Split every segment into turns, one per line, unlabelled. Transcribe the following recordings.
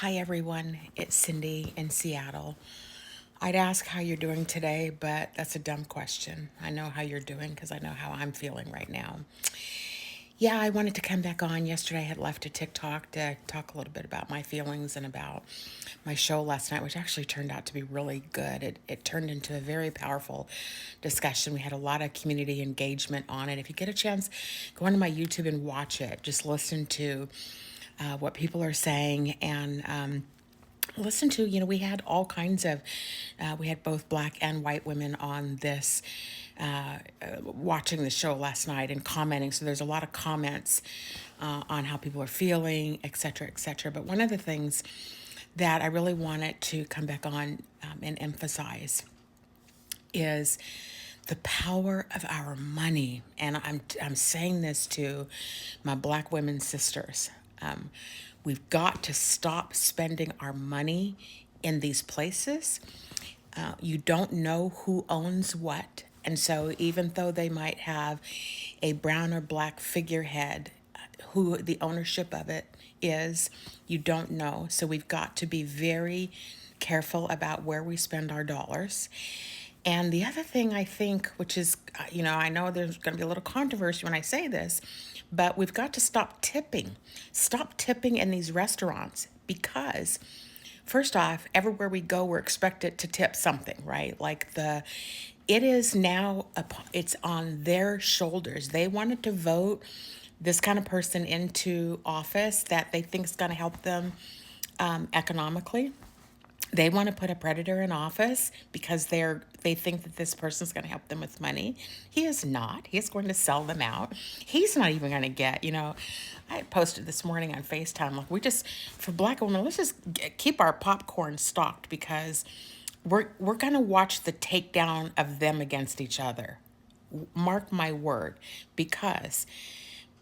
Hi, everyone. It's Cindy in Seattle. I'd ask how you're doing today, but that's a dumb question. I know how you're doing because I know how I'm feeling right now. Yeah, I wanted to come back on. Yesterday, I had left a TikTok to talk a little bit about my feelings and about my show last night, which actually turned out to be really good. It turned into a very powerful discussion. We had a lot of community engagement on it. If you get a chance, go onto my YouTube and watch it. Just listen to what people are saying and listen to, we had all kinds of, we had both black and white women on this, watching the show last night and commenting. So there's a lot of comments on how people are feeling, et cetera, et cetera. But one of the things that I really wanted to come back on and emphasize is the power of our money. And I'm saying this to my black women sisters. We've got to stop spending our money in these places. You don't know who owns what. And so even though they might have a brown or black figurehead, who the ownership of it is, you don't know. So we've got to be very careful about where we spend our dollars. And the other thing I think, which is, I know there's going to be a little controversy when I say this, but we've got to stop tipping. Stop tipping in these restaurants because, first off, everywhere we go, we're expected to tip something, right? It is now, it's on their shoulders. They wanted to vote this kind of person into office that they think is going to help them economically. They want to put a predator in office because they think that this person's going to help them with money. He is not. He is going to sell them out. He's not even going to get, I posted this morning on FaceTime, for black women, let's just keep our popcorn stocked because we're going to watch the takedown of them against each other. Mark my word, because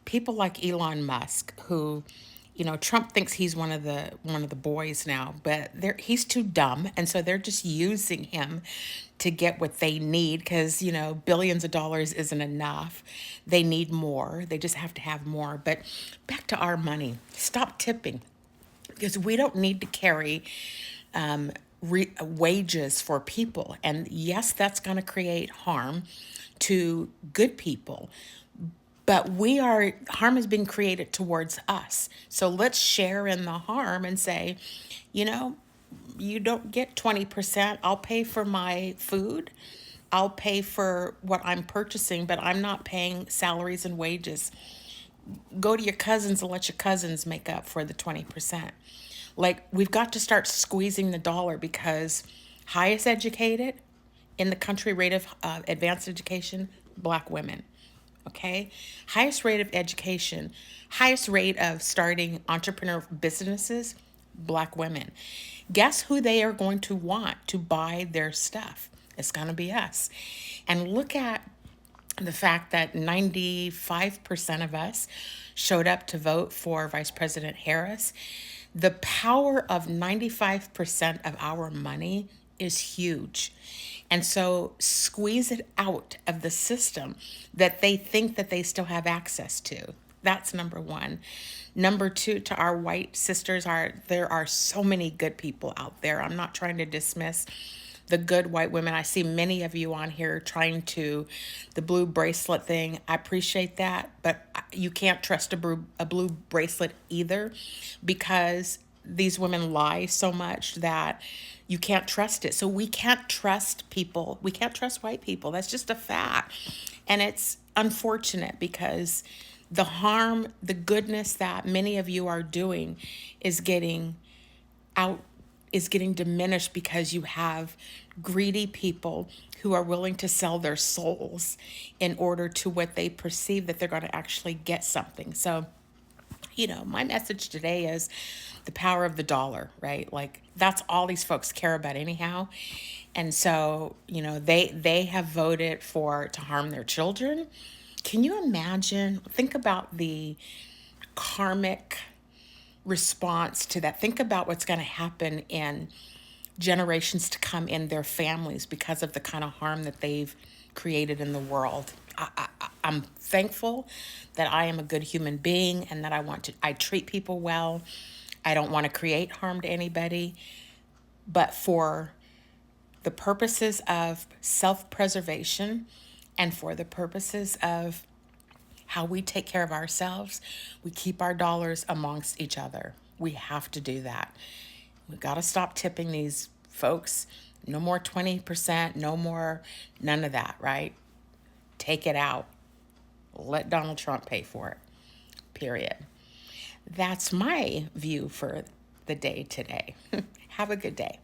people like Elon Musk, who, Trump thinks he's one of the boys now, but he's too dumb, and so they're just using him to get what they need because billions of dollars isn't enough. They need more. They just have to have more. But back to our money. Stop tipping because we don't need to carry wages for people. And yes, that's going to create harm to good people. But harm has been created towards us. So let's share in the harm and say, you know, you don't get 20%. I'll pay for my food. I'll pay for what I'm purchasing, but I'm not paying salaries and wages. Go to your cousins and let your cousins make up for the 20%. We've got to start squeezing the dollar because highest educated in the country rate of advanced education, black women. Okay, highest rate of education, highest rate of starting entrepreneur businesses, black women. Guess who they are going to want to buy their stuff? It's going to be us. And look at the fact that 95% of us showed up to vote for Vice President Harris. The power of 95% of our money is huge. And so squeeze it out of the system that they think that they still have access to. That's number one. Number two, to our white sisters, there are so many good people out there. I'm not trying to dismiss the good white women. I see many of you on here trying to, the blue bracelet thing. I appreciate that, but you can't trust a blue bracelet either because these women lie so much that you can't trust it. So we can't trust people. We can't trust white people. That's just a fact. And it's unfortunate because the harm, the goodness that many of you are doing is getting out, is getting diminished because you have greedy people who are willing to sell their souls in order to what they perceive that they're going to actually get something. So, my message today is the power of the dollar, right? That's all these folks care about anyhow. And so, they have voted to harm their children. Can you imagine? Think about the karmic response to that. Think about what's going to happen in generations to come in their families because of the kind of harm that they've created in the world. I'm thankful that I am a good human being and that I treat people well. I don't want to create harm to anybody, but for the purposes of self-preservation and for the purposes of how we take care of ourselves, we keep our dollars amongst each other. We have to do that. We got to stop tipping these folks. No more 20%, no more, none of that, right? Take it out. Let Donald Trump pay for it, period. That's my view for the day today. Have a good day.